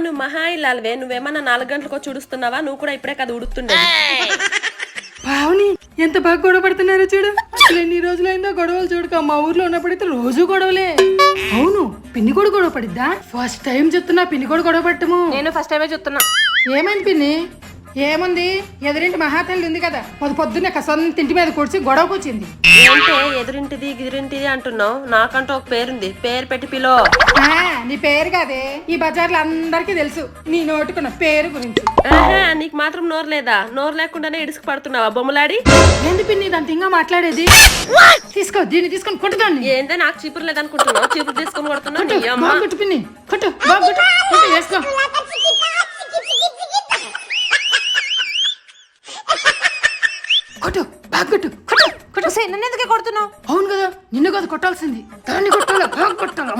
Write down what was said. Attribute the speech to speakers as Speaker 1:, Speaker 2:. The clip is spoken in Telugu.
Speaker 1: నువ్వు మహా ఇల్లాలవే, నువ్వేమన్నా 4 గంటలకు వచ్చి ఉడుస్తున్నావా? నువ్వు కూడా ఇప్పుడే కదా ఉడుతుండే.
Speaker 2: పావుని ఎంత బాగా గొడవ పడుతున్నారో చూడు. అసలు ఎన్ని రోజులైందో గొడవలు చూడక. మా ఊర్లో ఉన్నప్పుడైతే రోజు గొడవలే. అవును, పిన్ని కూడా గొడవ పడిద్దా? ఫస్ట్ టైం చెప్తున్నా పిన్ని కూడా గొడవ పట్టము.
Speaker 1: నేను ఫస్ట్ టైమే చూస్తున్నా.
Speaker 2: ఏమైంది పిన్ని? ఏముంది, ఎదురింటి మహాతల్లి ఉంది కదా, పొద్దున్నే కసంత ఇంటి మీద కూర్చి గొడవకు వచ్చింది.
Speaker 1: ఏంటే ఎదురింటిది గిదిరింటిది అంటున్నావు? నాకంటూ ఒక పేరుంది, పేరు పెట్టి పిలో.
Speaker 2: నీ పేరు కాదే, ఈ బజార్లో అందరికీ తెలుసు నీ నోటుకున్న పేరు గురించి.
Speaker 1: నీకు మాత్రం నోరు లేదా? నోరు లేకుండానే ఇడుసుకు పడుతున్నావా బొమ్మలాడి?
Speaker 2: ఏంది పిన్ని దాంతో ఇంకా మాట్లాడేది? తీసుకో, దీన్ని తీసుకొని కొట్టుదాన్ని.
Speaker 1: ఏందే నాకు చీపురు లేదనుకుంటున్నావు? చీపురు తీసుకొని కొడుతున్నావు.
Speaker 2: కొట్టు పిన్ని, కొట్టు బాగా కొట్టు, కొట్టు వేసుకో. కొట్టు బాగా కొట్టు, కొట్టు కొట్టు.
Speaker 1: నన్ను ఎందుకే కొడుతున్నావు?
Speaker 2: అవును కదా, నిన్ను కదా కొట్టాల్సింది, దాన్ని కొట్టాలి, బాగా కొట్టాలి.